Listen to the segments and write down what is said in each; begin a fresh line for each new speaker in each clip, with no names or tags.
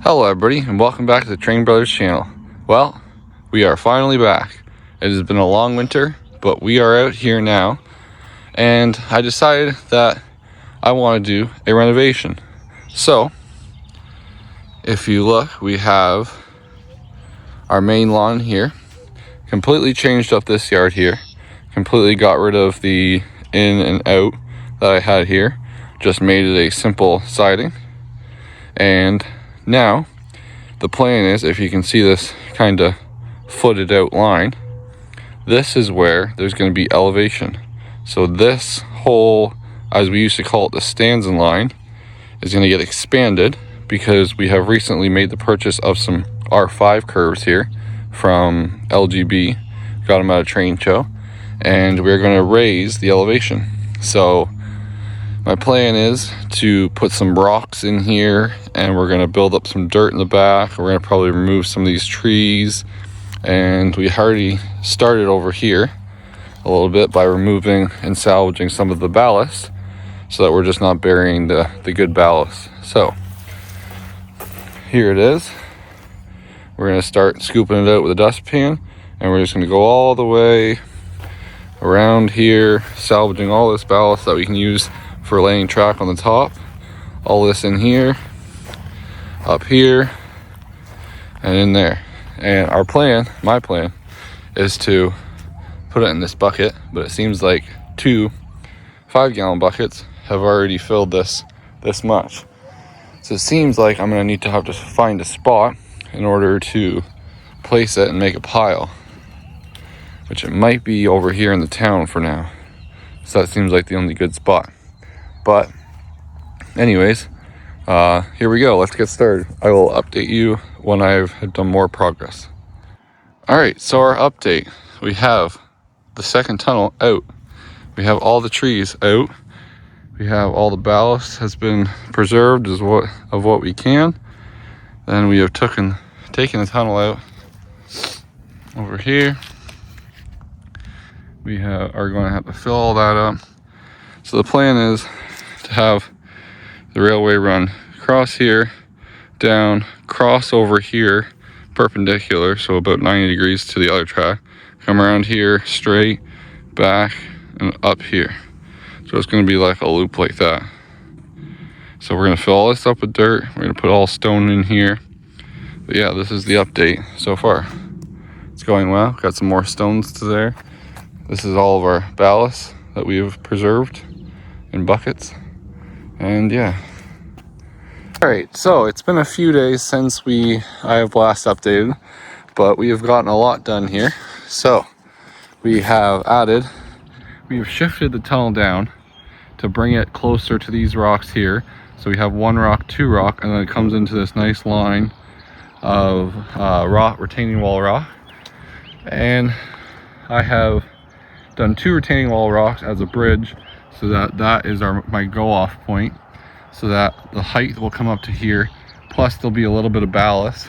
Hello everybody, and welcome back to the Train Brothers channel. Well, we are finally back. It has been a long winter, but we are out here now, and I decided that I want to do a renovation. So, if you look, we have our main lawn here, completely changed up this yard here, completely got rid of the in and out that I had here, just made it a simple siding, and now the plan is, if you can see this kind of footed out line, this is where there's going to be elevation. So this whole, as we used to call it, the stanza line, is going to get expanded because we have recently made the purchase of some R5 curves here from LGB. Got them at a train show, and we're going to raise the elevation. So my plan is to put some rocks in here, and we're going to build up some dirt in the back. We're going to probably remove some of these trees, and we already started over here a little bit by removing and salvaging some of the ballast so that we're just not burying the good ballast. So here it is. We're going to start scooping it out with a dustpan, and we're just going to go all the way around here, salvaging all this ballast that we can use for laying track on the top. All this in here, up here, and in there. And our plan, my plan, is to put it in this bucket, but it seems like 2 5-gallon buckets have already filled this much. So it seems like I'm gonna have to find a spot in order to place it and make a pile, which it might be over here in the town for now. So that seems like the only good spot. But anyways, here we go. Let's get started. I will update you when I've done more progress. All right, so our update. We have the second tunnel out. We have all the trees out. We have all the ballast has been preserved of what we can. Then we have taken the tunnel out over here. We are going to have to fill all that up. So the plan is to have the railway run across here, down, cross over here, perpendicular, so about 90 degrees to the other track, come around here, straight, back, and up here. So it's going to be like a loop like that. So we're going to fill all this up with dirt. We're going to put all stone in here. But yeah, this is the update so far. It's going well. Got some more stones to there. This is all of our ballast that we have preserved in buckets. And yeah. Alright, so it's been a few days since I have last updated, but we have gotten a lot done here. So we have shifted the tunnel down to bring it closer to these rocks here. So we have 1 rock, 2 rock, and then it comes into this nice line of retaining wall rock. And I have done 2 retaining wall rocks as a bridge, so that is my go-off point, so that the height will come up to here, plus there'll be a little bit of ballast,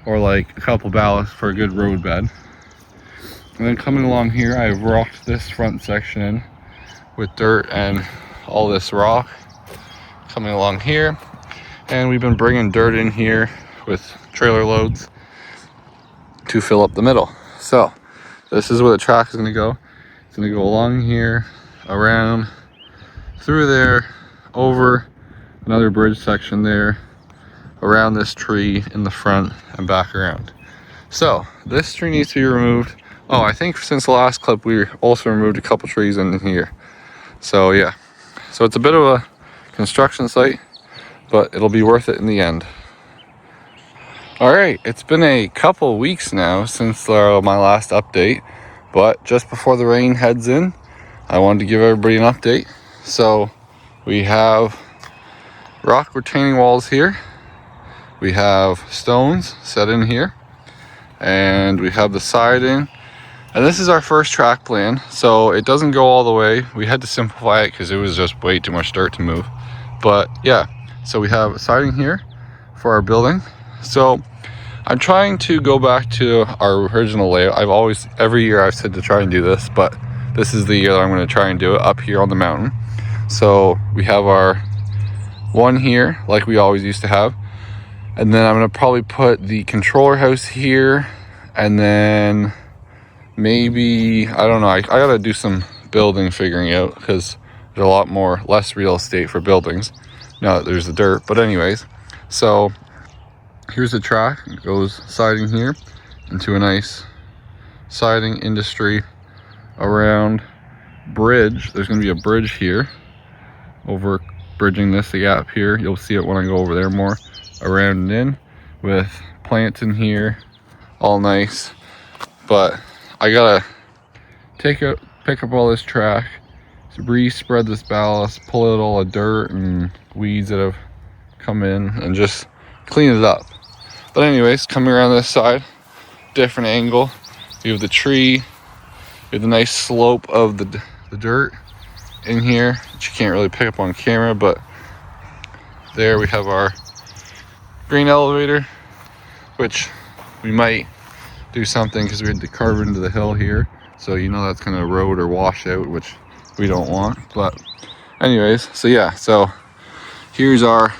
or like a couple ballasts for a good road bed. And then coming along here, I've rocked this front section in with dirt and all this rock coming along here, and we've been bringing dirt in here with trailer loads to fill up the middle. So this is where the track is going to go. It's going to go along here, around, through there, over another bridge section there, around this tree in the front, and back around. So this tree needs to be removed. Oh, I think since the last clip we also removed a couple trees in here. So yeah, so it's a bit of a construction site, but it'll be worth it in the end. All right, it's been a couple weeks now since my last update, but just before the rain heads in, I wanted to give everybody an update. So we have rock retaining walls here, we have stones set in here, and we have the siding. And this is our first track plan, so it doesn't go all the way. We had to simplify it because it was just way too much dirt to move. But yeah, so we have siding here for our building. So I'm trying to go back to our original layout. Every year I've said to try and do this, but this is the year that I'm going to try and do it up here on the mountain. So we have our one here, like we always used to have. And then I'm gonna probably put the controller house here, and then maybe, I don't know, I gotta do some building figuring out, because there's a lot less real estate for buildings now that there's the dirt. But anyways, so here's the track. It goes siding here into a nice siding industry around bridge. There's gonna be a bridge here over bridging this gap here. You'll see it when I go over there more, around and in, with plants in here, all nice. But I gotta pick up all this track, re-spread this ballast, pull out all the dirt and weeds that have come in, and just clean it up. But anyways, coming around this side, different angle, we have the tree, we have the nice slope of the dirt in here, which you can't really pick up on camera, but there we have our grain elevator, which we might do something, because we had to carve into the hill here, so you know that's going to erode or wash out, which we don't want. But anyways, so yeah, so here's our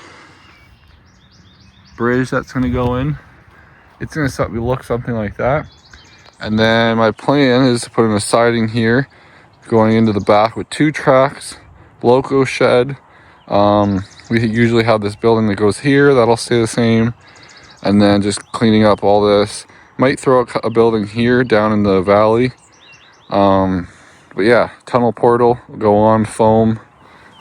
bridge that's going to go in. It's going to look something like that. And then my plan is to put in a siding here going into the back with 2 tracks, loco shed. We usually have this building that goes here, that'll stay the same, and then just cleaning up all this. Might throw a building here down in the valley. But yeah, tunnel portal will go on foam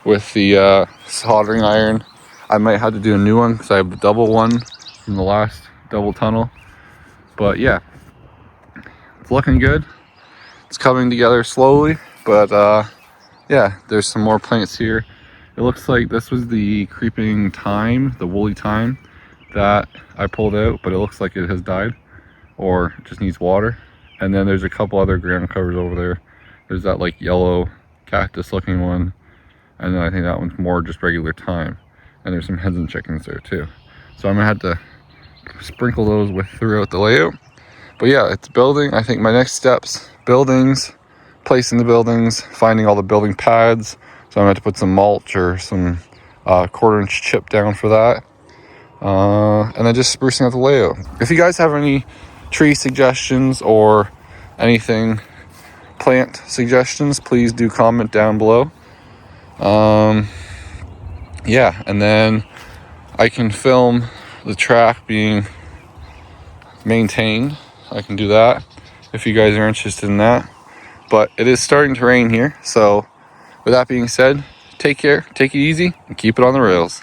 with the soldering iron. I might have to do a new one because I have the double one from the last double tunnel. But yeah, it's looking good. It's coming together slowly, but yeah, there's some more plants here. It looks like this was the creeping thyme, the woolly thyme that I pulled out, but it looks like it has died or just needs water. And then there's a couple other ground covers over there. There's that like yellow cactus looking one, and then I think that one's more just regular thyme. And there's some hens and chickens there too. So I'm gonna have to sprinkle those throughout the layout. But yeah, it's building. I think my next steps, buildings, placing the buildings, finding all the building pads. So I'm gonna have to put some mulch or some 1/4-inch chip down for that. And then just sprucing out the layout. If you guys have any tree suggestions or anything, plant suggestions, please do comment down below. Yeah, and then I can film the track being maintained. I can do that if you guys are interested in that. But it is starting to rain here, so with that being said, take care, take it easy, and keep it on the rails.